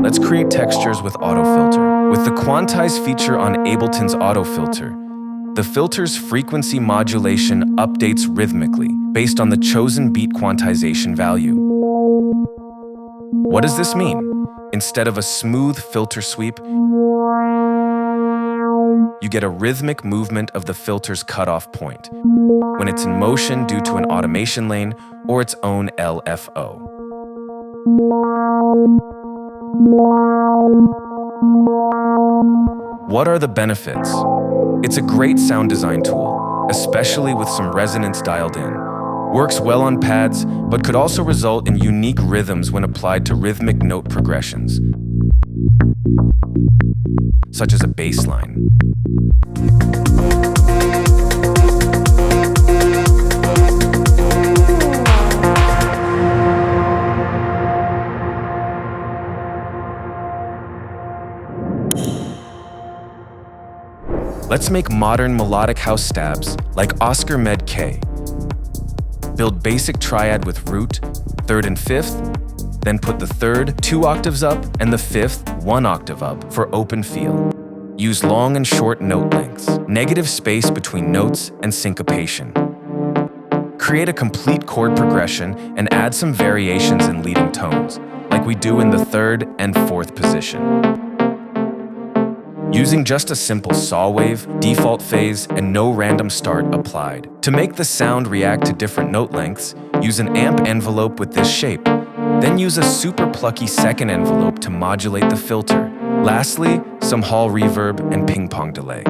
Let's create textures with autofilter. With the quantize feature on Ableton's autofilter, the filter's frequency modulation updates rhythmically based on the chosen beat quantization value. What does this mean? Instead of a smooth filter sweep, you get a rhythmic movement of the filter's cutoff point when it's in motion due to an automation lane or its own LFO. What are the benefits? It's a great sound design tool, especially with some resonance dialed in. Works well on pads, but could also result in unique rhythms when applied to rhythmic note progressions, such as a bass line. Let's make modern melodic house stabs like Oscar Med K. Build basic triad with root, third and fifth, then put the third 2 octaves up and the fifth 1 octave up for open feel. Use long and short note lengths, negative space between notes, and syncopation. Create a complete chord progression and add some variations in leading tones, like we do in the 3rd and 4th position. Using just a simple saw wave, default phase, and no random start applied. To make the sound react to different note lengths, use an amp envelope with this shape. Then use a super plucky second envelope to modulate the filter. Lastly, some hall reverb and ping-pong delay.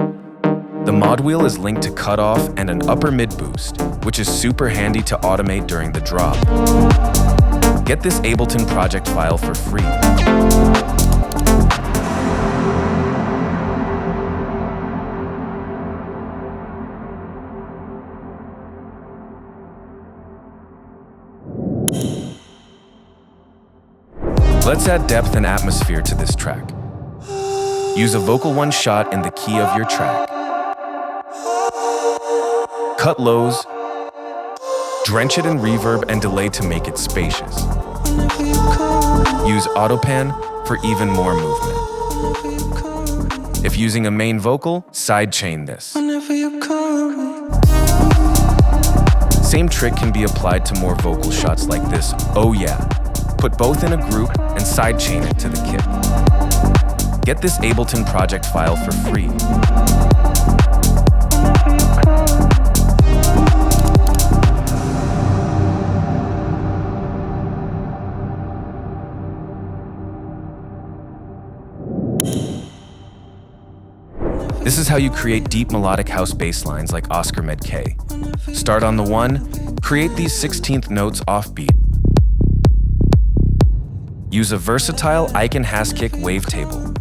The mod wheel is linked to cutoff and an upper mid boost, which is super handy to automate during the drop. Get this Ableton project file for free. Let's add depth and atmosphere to this track. Use a vocal one shot in the key of your track. Cut lows, drench it in reverb and delay to make it spacious. Use autopan for even more movement. If using a main vocal, sidechain this. Same trick can be applied to more vocal shots like this, oh yeah. Put both in a group and sidechain it to the kit. Get this Ableton project file for free. This is how you create deep melodic house bass lines like Oscar Med K. Start on the 1, create these 16th notes offbeat. Use a versatile Icon-Haskick wavetable.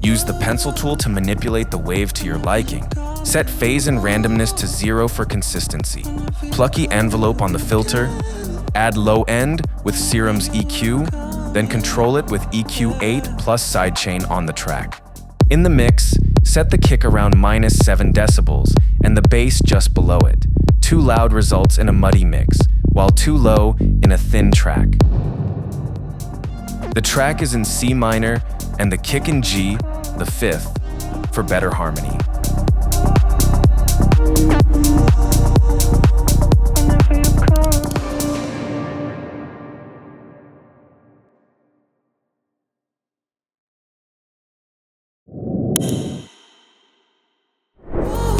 Use the pencil tool to manipulate the wave to your liking. Set phase and randomness to 0 for consistency. Plucky envelope on the filter. Add low end with Serum's EQ, then control it with EQ8 plus sidechain on the track. In the mix, set the kick around -7 decibels and the bass just below it. Too loud results in a muddy mix, while too low in a thin track. The track is in C minor and the kick in G, the 5th, for better harmony.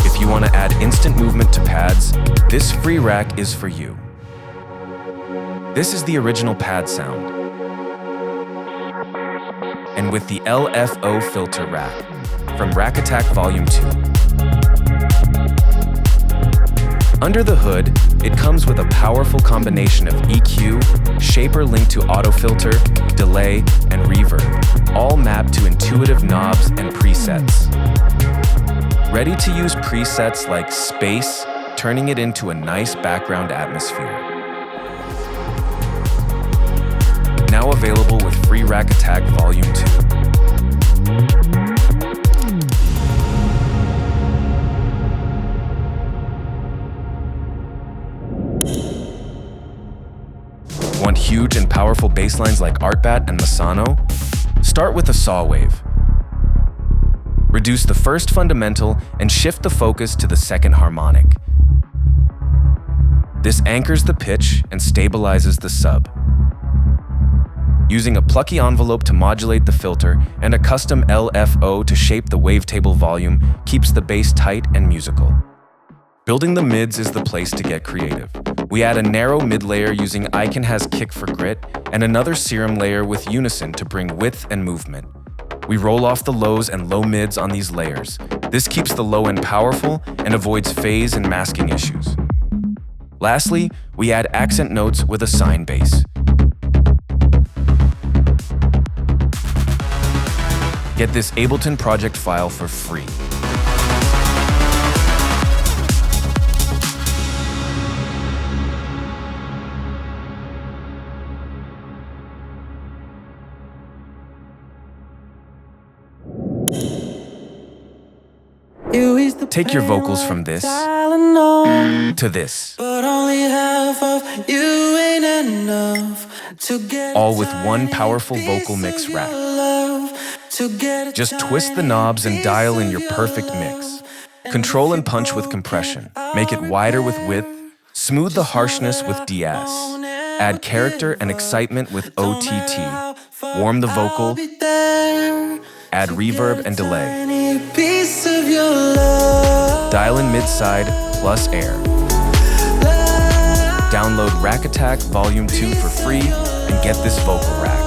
If you want to add instant movement to pads, this free rack is for you. This is the original pad sound. And with the LFO filter rack from Rack Attack Volume 2. Under the hood, it comes with a powerful combination of EQ, shaper linked to autofilter, delay, and reverb, all mapped to intuitive knobs and presets. Ready to use presets like space, turning it into a nice background atmosphere. Now available with free Rack Attack Volume 2. Want huge and powerful bass lines like Artbat and Masano? Start with a saw wave. Reduce the first fundamental and shift the focus to the second harmonic. This anchors the pitch and stabilizes the sub. Using a plucky envelope to modulate the filter and a custom LFO to shape the wavetable volume keeps the bass tight and musical. Building the mids is the place to get creative. We add a narrow mid layer using Icon Has Kick for grit and another serum layer with Unison to bring width and movement. We roll off the lows and low mids on these layers. This keeps the low end powerful and avoids phase and masking issues. Lastly, we add accent notes with a sine bass. Get this Ableton project file for free. Take your vocals from this to this, all with one powerful vocal mix rack. Just twist the knobs and dial in your perfect mix. Control and punch with compression. Make it wider with width. Smooth the harshness with DS. Add character and excitement with OTT. Warm the vocal. Add reverb and delay. Dial in mid-side plus air. Download Rack Attack Volume 2 for free and get this vocal rack.